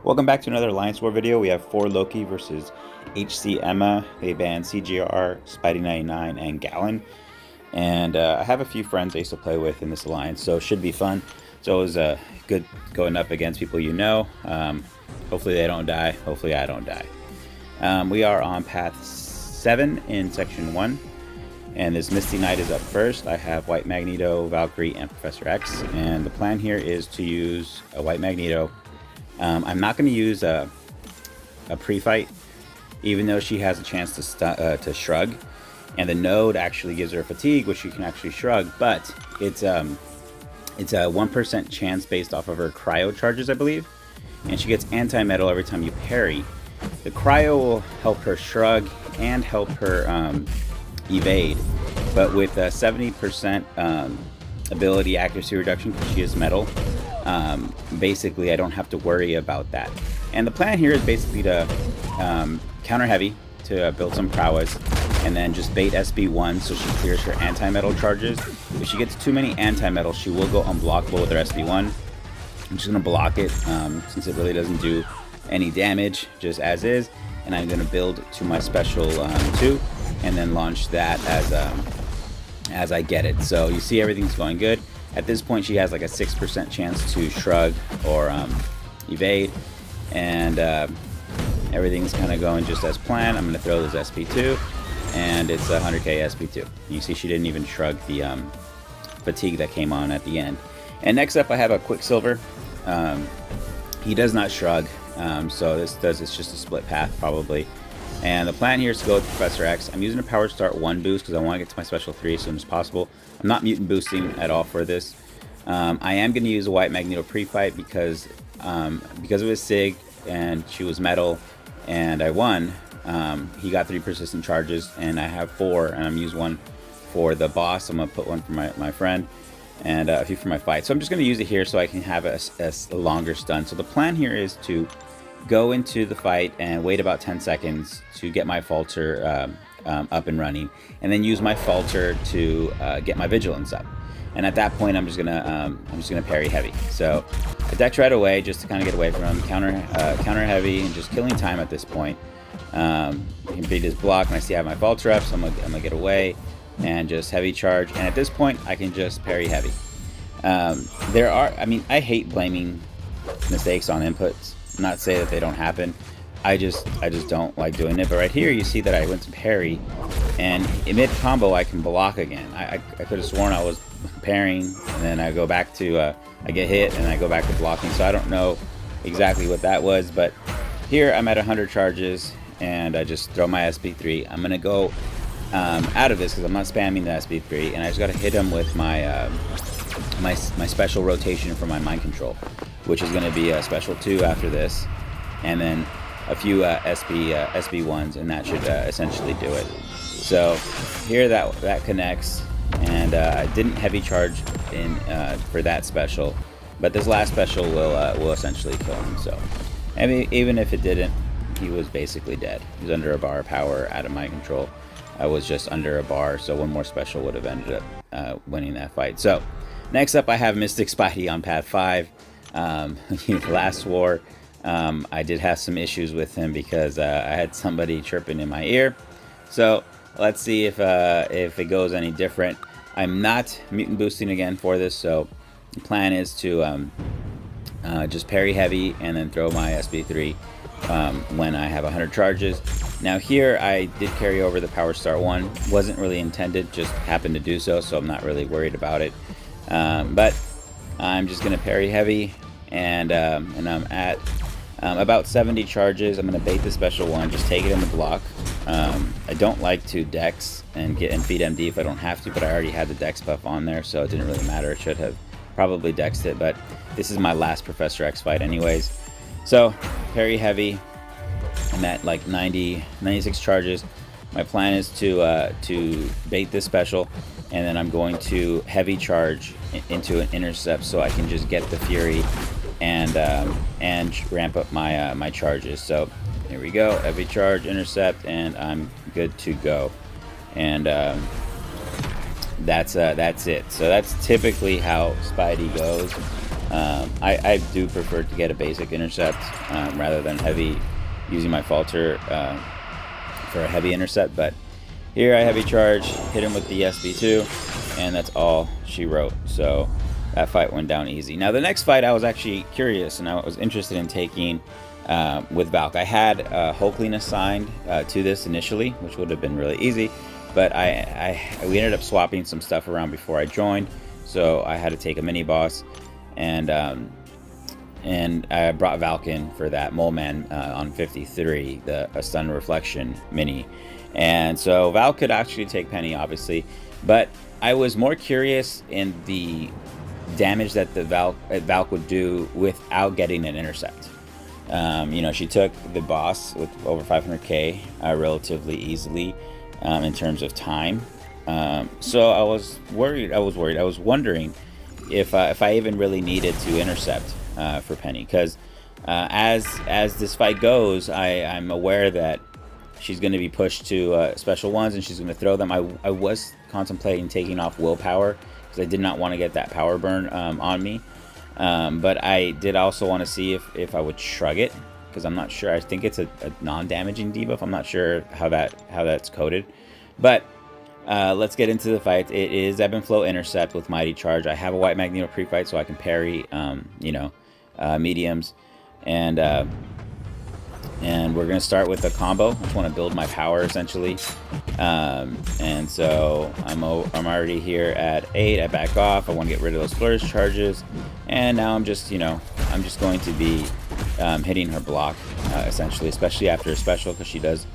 Welcome back to another Alliance War video. We have 4 Loki versus HC Emma. They banned CGR, Spidey 99, and Gallon. And I have a few friends I used to play with in this alliance, so it should be fun. It's always good going up against people you know. Hopefully they don't die. Hopefully I don't die. We are on path 7 in section 1. And this Misty Knight is up first. I have White Magneto, Valkyrie, and Professor X. And the plan here is to use a White Magneto. I'm not going to use a pre-fight, even though she has a chance to shrug, and the node actually gives her fatigue, which she can actually shrug. But it's a 1% chance based off of her cryo charges, I believe, and she gets anti-metal every time you parry. The cryo will help her shrug and help her evade, but with a 70% ability accuracy reduction because she is metal. Basically I don't have to worry about that, and the plan here is basically to counter heavy to build some prowess, and then just bait SB1 so she clears her anti-metal charges. If she gets too many anti-metal, she will go unblockable with her SB1. I'm just going to block it since it really doesn't do any damage just as is, and I'm going to build to my special 2 and then launch that as I get it. So you see everything's going good. At this point, she has like a 6% chance to shrug or evade, and everything's kind of going just as planned. I'm going to throw this SP2, and it's 100k SP2. You see she didn't even shrug the fatigue that came on at the end. And next up, I have a Quicksilver. He does not shrug, so it's just a split path probably. And the plan here is to go with Professor X. I'm using a Power Start 1 boost because I want to get to my special 3 as soon as possible. I'm not mutant boosting at all for this. I am going to use a White Magneto pre-fight because of his SIG, and she was metal, and I won. He got 3 persistent charges, and I have 4, and I'm going to use 1 for the boss. I'm going to put 1 for my friend, and a few for my fight. So I'm just going to use it here so I can have a longer stun. So the plan here is to go into the fight and wait about 10 seconds to get my falter up and running, and then use my falter to get my vigilance up. And at that point, I'm just gonna parry heavy. So I decked right away just to kind of get away from him, counter heavy, and just killing time at this point. He can beat his block, and I see I have my falter up, so I'm gonna get away and just heavy charge. And at this point, I can just parry heavy. I hate blaming mistakes on inputs. Not say that they don't happen. I just don't like doing it. But right here you see that I went to parry, and in mid combo I can block again. I could have sworn I was parrying, and then I go back to I get hit and I go back to blocking. So I don't know exactly what that was, but here I'm at 100 charges and I just throw my SB3. I'm gonna go out of this because I'm not spamming the SB3, and I just got to hit him with my my special rotation for my mind control, which is going to be a special 2 after this, and then a few SB1s, and that should essentially do it. So here that connects, and I didn't heavy charge in for that special, but this last special will essentially kill him. So, I mean, even if it didn't, he was basically dead. He was under a bar of power out of my control. I was just under a bar, so one more special would have ended up winning that fight. So next up, I have Mystic Spidey on path 5. Last war, I did have some issues with him because I had somebody chirping in my ear. So let's see if it goes any different. I'm not mutant boosting again for this, so the plan is to just parry heavy and then throw my SB3 when I have 100 charges. Now here I did carry over the Power Start 1. Wasn't really intended, just happened to do so, so I'm not really worried about it. But I'm just going to parry heavy, and I'm at about 70 charges. I'm going to bait the special 1, just take it in the block. I don't like to dex and feed MD if I don't have to, but I already had the dex buff on there, so it didn't really matter. It should have probably dexed it, but this is my last Professor X fight anyways. So parry heavy. I'm at like 96 charges. My plan is to bait this special, and then I'm going to heavy charge into an intercept so I can just get the fury and ramp up my charges. So here we go, heavy charge, intercept, and I'm good to go. And that's it. So that's typically how Spidey goes. I do prefer to get a basic intercept rather than heavy, using my falter for a heavy intercept. But here I heavy charge, hit him with the SB2, and that's all she wrote. So that fight went down easy. Now the next fight I was actually curious and I was interested in taking with Valk. I had Hulkling assigned to this initially, which would have been really easy, but we ended up swapping some stuff around before I joined, so I had to take a mini boss, and I brought Valk in for that Mole Man on 53, a stun reflection mini. And so Valk could actually take Penny, obviously, but I was more curious in the damage that the Valk would do without getting an intercept. You know, she took the boss with over 500k relatively easily in terms of time. So I was worried. I was wondering if I even really needed to intercept for Penny, because as this fight goes, I'm aware that she's going to be pushed to special ones and she's going to throw them. I was contemplating taking off willpower because I did not want to get that power burn on me. But I did also want to see if I would shrug it, because I'm not sure. I think it's a non-damaging debuff. I'm not sure how that's coded. But let's get into the fight. It is Ebb and Flow intercept with Mighty Charge. I have a white Magneto pre-fight, so I can parry you know, mediums, and we're gonna start with a combo. I just want to build my power essentially, and so I'm already here at 8. I back off. I want to get rid of those flourish charges, and now I'm just going to be hitting her block essentially, especially after a special, because she does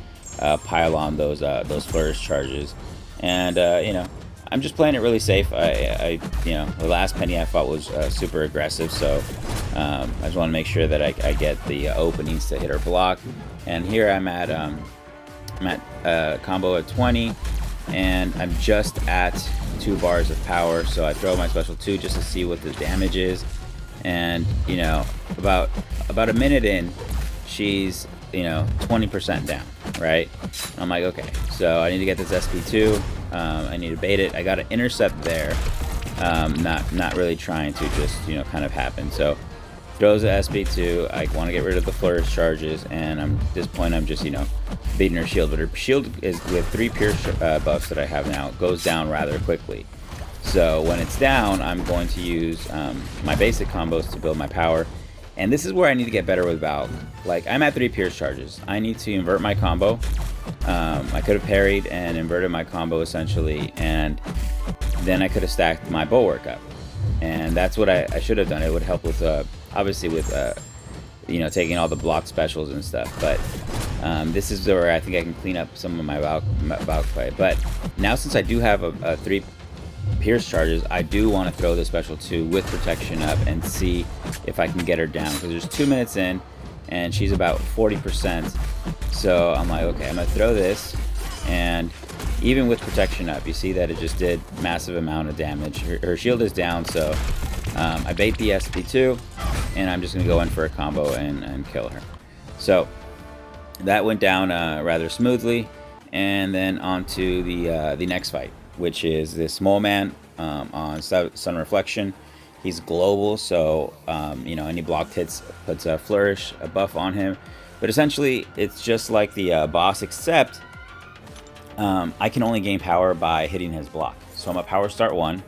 pile on those flourish charges, and you know, I'm just playing it really safe. You know, the last Penny I fought was super aggressive, so I just want to make sure that I get the openings to hit her block. And here I'm at combo at 20, and I'm just at 2 bars of power. So I throw my special 2 just to see what the damage is. And you know, about a minute in, she's, you know, 20% down, right? I'm like, okay, so I need to get this SP2. I need to bait it. I got an intercept there, not really trying to just, you know, kind of happen. So throws the SP2. I want to get rid of the flourish charges, and at this point I'm just, you know, beating her shield. But her shield is, with 3 pierce buffs that I have now, goes down rather quickly. So when it's down, I'm going to use my basic combos to build my power. And this is where I need to get better with Valk. Like, I'm at 3 pierce charges. I need to invert my combo. I could have parried and inverted my combo essentially, and then I could have stacked my bulwark up. And that's what I should have done. It would help with, obviously with, you know, taking all the block specials and stuff. But this is where I think I can clean up some of my Valk play. But now, since I do have a 3 pierce charges, I do want to throw the special 2 with protection up and see if I can get her down, because there's 2 minutes in and she's about 40%. So I'm like, okay, I'm gonna throw this, and even with protection up, you see that it just did massive amount of damage. Her shield is down, so I bait the SP2, and I'm just gonna go in for a combo and kill her. So that went down rather smoothly. And then on to the next fight, which is this Mole Man on Sun Reflection. He's global, so you know, any blocked hits puts a flourish, a buff on him. But essentially, it's just like the boss, except I can only gain power by hitting his block. So I'm a power start 1,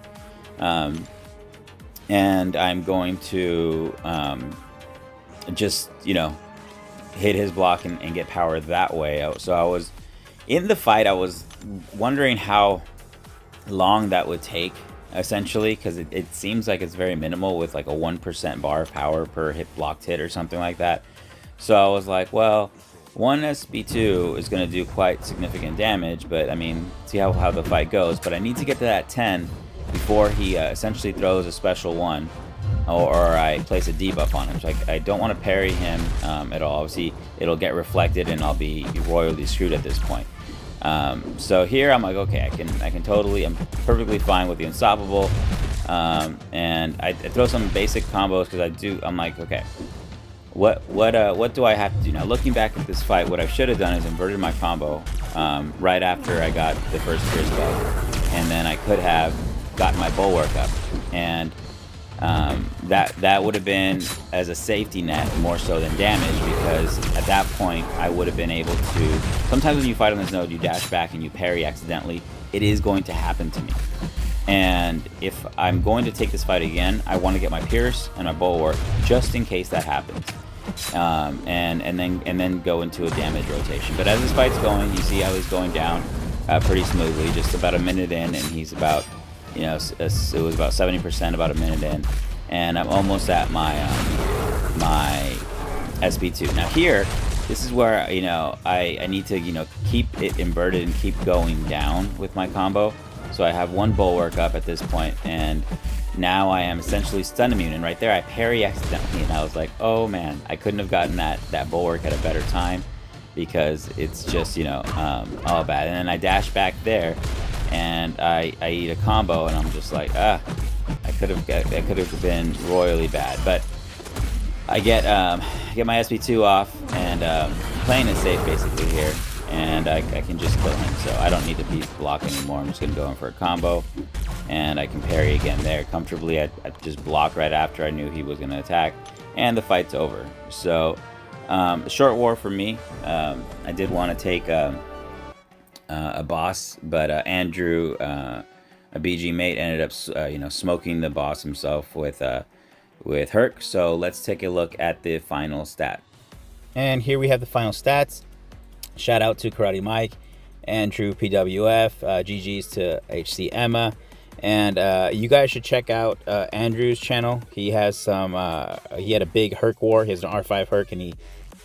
and I'm going to just, you know, hit his block and get power that way. So I was in the fight, I was wondering how long that would take, essentially, because it seems like it's very minimal, with like a 1% bar of power per hit blocked hit or something like that. So I was like, well, 1 SB2 is going to do quite significant damage, but I mean, see how the fight goes. But I need to get to that 10 before he essentially throws a special 1, or I place a debuff on him. So I don't want to parry him at all. Obviously, it'll get reflected and I'll be royally screwed at this point. So here I'm like, okay, I can totally, I'm perfectly fine with the unstoppable, and I throw some basic combos, because I'm like, okay, what do I have to do now? Looking back at this fight, what I should have done is inverted my combo right after I got the first pierce buff, and then I could have gotten my bulwark up, and That would have been as a safety net more so than damage, because at that point I would have been able to. Sometimes when you fight on this node, you dash back and you parry accidentally. It is going to happen to me. And if I'm going to take this fight again, I want to get my Pierce and my Bulwark just in case that happens, and then go into a damage rotation. But as this fight's going, you see how he's going down pretty smoothly. Just about a minute in, and he's about, you know, it was about 70%, about a minute in, and I'm almost at my my SP2. Now here, this is where, you know, I need to, you know, keep it inverted and keep going down with my combo. So I have one Bulwark up at this point, and now I am essentially stun immune. And right there, I parry accidentally, and I was like, oh man, I couldn't have gotten that Bulwark at a better time, because it's just, you know, all bad. And then I dash back there, and I eat a combo, and I'm just like, that could have been royally bad. But I get my SP2 off, and playing it safe basically here. And I can just kill him, so I don't need to be block anymore. I'm just going to go in for a combo, and I can parry again there comfortably. I just blocked right after I knew he was going to attack, and the fight's over. So, short war for me. I did want to take a boss, but Andrew, a BG mate, ended up you know, smoking the boss himself with Herc. So let's take a look at the final stat. And here we have the final stats. Shout out to Karate Mike, Andrew PWF, GG's to HC Emma, and you guys should check out Andrew's channel. He has some, he had a big Herc war. He has an R5 Herc, and he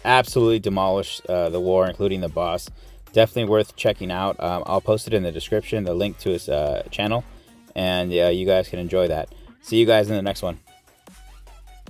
absolutely demolished the war, including the boss. Definitely worth checking out. I'll post it in the description, the link to his channel, and you guys can enjoy that. See you guys in the next one.